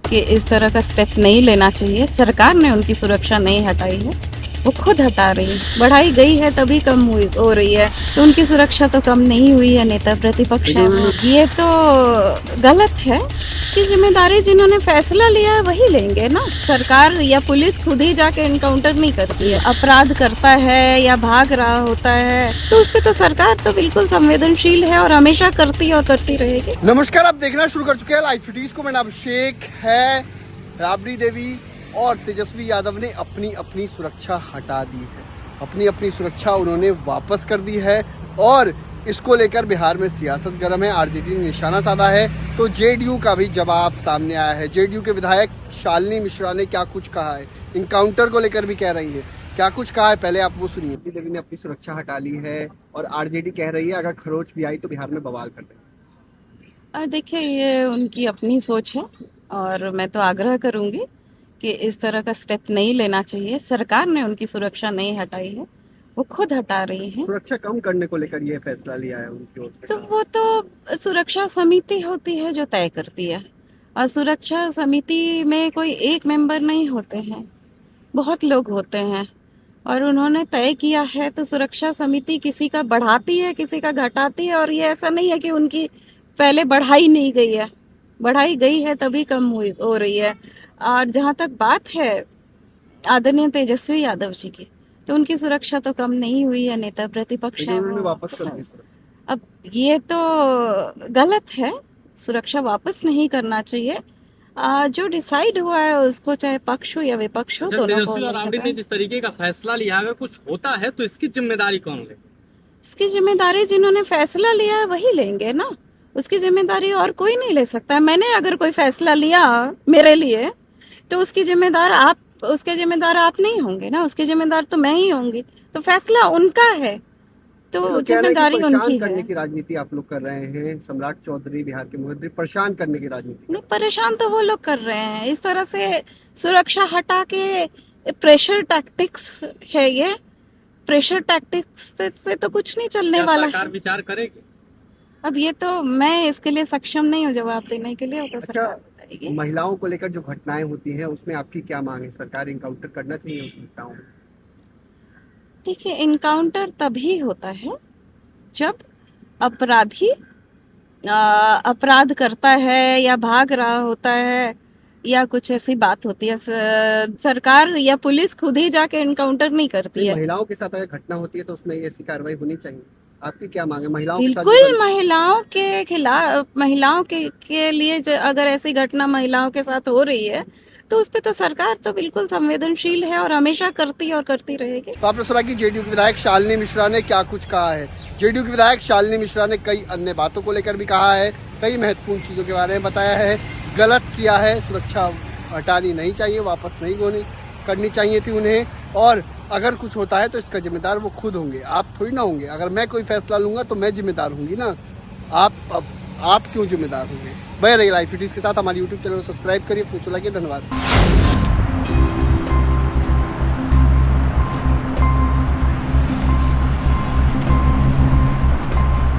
कि इस तरह का स्टेप नहीं लेना चाहिए। सरकार ने उनकी सुरक्षा नहीं हटाई है, वो खुद हटा रही है। बढ़ाई गई है तभी कम हो रही है, तो उनकी सुरक्षा तो कम नहीं हुई है। नेता प्रतिपक्ष है वो, ये तो गलत है। इसकी जिम्मेदारी जिन्होंने फैसला लिया है वही लेंगे ना। सरकार या पुलिस खुद ही जाके एनकाउंटर नहीं करती है। अपराध करता है या भाग रहा होता है तो उस पे तो सरकार तो बिल्कुल संवेदनशील है और हमेशा करती है और करती रहेगी। नमस्कार, आप देखना शुरू कर चुके हैं लाइव फिटीज को। मेरा अभिषेक है। राबड़ी देवी और तेजस्वी यादव ने अपनी अपनी सुरक्षा हटा दी है, अपनी अपनी सुरक्षा उन्होंने वापस कर दी है और इसको लेकर बिहार में सियासत गर्म है। आरजेडी ने निशाना साधा है तो जेडीयू का भी जवाब सामने आया है। जेडीयू के विधायक शालिनी मिश्रा ने क्या कुछ कहा है, इनकाउंटर को लेकर भी कह रही है, क्या कुछ कहा है, पहले आप वो सुनिए। देवी ने अपनी सुरक्षा हटा ली है और आरजेडी कह रही है अगर खरोच भी आई तो बिहार में बवाल कर देंगे। देखिए, ये उनकी अपनी सोच है और मैं तो आग्रह करूंगी कि इस तरह का स्टेप नहीं लेना चाहिए। सरकार ने उनकी सुरक्षा नहीं हटाई है, वो खुद हटा रही है। सुरक्षा कम करने को लेकर ये फैसला लिया है उनकी ओर से। तो वो तो सुरक्षा समिति होती है जो तय करती है, और सुरक्षा समिति में कोई एक मेंबर नहीं होते हैं, बहुत लोग होते हैं और उन्होंने तय किया है तो सुरक्षा समिति किसी का बढ़ाती है किसी का घटाती है। और ये ऐसा नहीं है कि उनकी पहले बढ़ाई नहीं गई है, बढ़ाई गई है तभी कम हो रही है। और जहाँ तक बात है आदरणीय तेजस्वी यादव जी की, तो उनकी सुरक्षा तो कम नहीं हुई है। नेता प्रतिपक्ष है उन्होंने वो। वापस कर दी। अब ये तो गलत है, सुरक्षा वापस नहीं करना चाहिए। जो डिसाइड हुआ है उसको, चाहे पक्ष हो या विपक्ष हो, दोनों को तेजस्वी और राबड़ी ने जिस तरीके का फैसला लिया, अगर कुछ होता है तो इसकी जिम्मेदारी कौन ले? इसकी जिम्मेदारी जिन्होंने फैसला लिया है वही लेंगे ना। उसकी जिम्मेदारी और कोई नहीं ले सकता। मैंने अगर कोई फैसला लिया मेरे लिए तो उसके जिम्मेदार आप नहीं होंगे ना, उसके जिम्मेदार तो मैं ही होंगी। तो फैसला उनका है तो जिम्मेदारी उनकी करने है। की राजनीति आप लोग कर रहे हैं। सम्राट चौधरी बिहार के मुख्यमंत्री परेशान करने की राजनीति। नहीं, परेशान तो वो लोग कर रहे हैं। इस तरह से सुरक्षा हटा के प्रेशर टैक्टिक्स है ये। प्रेशर टैक्टिक्स से तो कुछ नहीं चलने वाला है। सरकार विचार करेगी? अब ये तो मैं इसके लिए सक्षम नहीं हूँ जवाब देने के लिए, तो सरकार बताएगी। महिलाओं को लेकर जो घटनाएं होती हैं उसमें आपकी क्या मांग है? सरकार इनकाउंटर करना चाहिए उस घटनाओं में? देखिए, इनकाउंटर तभी होता है जब अपराधी अपराध करता है या भाग रहा होता है या कुछ ऐसी बात होती है। सरकार या पुलिस खुद ही जाके इनकाउंटर नहीं करती है। महिलाओं के साथ अगर घटना होती है तो उसमें ऐसी कार्रवाई होनी चाहिए। आपकी क्या मांग है? महिलाओं के साथ बिल्कुल, महिलाओं के खिलाफ, महिलाओं के लिए अगर ऐसी घटना महिलाओं के साथ हो रही है तो उस पे तो सरकार तो बिल्कुल संवेदनशील है और हमेशा करती है और करती रहेगी। तो आपने सुना कि जेडीयू के विधायक शालिनी मिश्रा ने क्या कुछ कहा है। जेडीयू के विधायक शालिनी मिश्रा ने कई अन्य बातों को लेकर भी कहा है, कई महत्वपूर्ण चीजों के बारे में बताया है। गलत किया है, सुरक्षा हटानी नहीं चाहिए, वापस नहीं करनी चाहिए थी उन्हें। और अगर कुछ होता है तो इसका जिम्मेदार वो खुद होंगे, आप थोड़ी ना होंगे। अगर मैं कोई फैसला लूंगा तो मैं जिम्मेदार होंगी ना, आप क्यों जिम्मेदार होंगे? बने रहिए लाइव फिटीज के साथ। हमारी यूट्यूब चैनल को सब्सक्राइब करिए। धन्यवाद।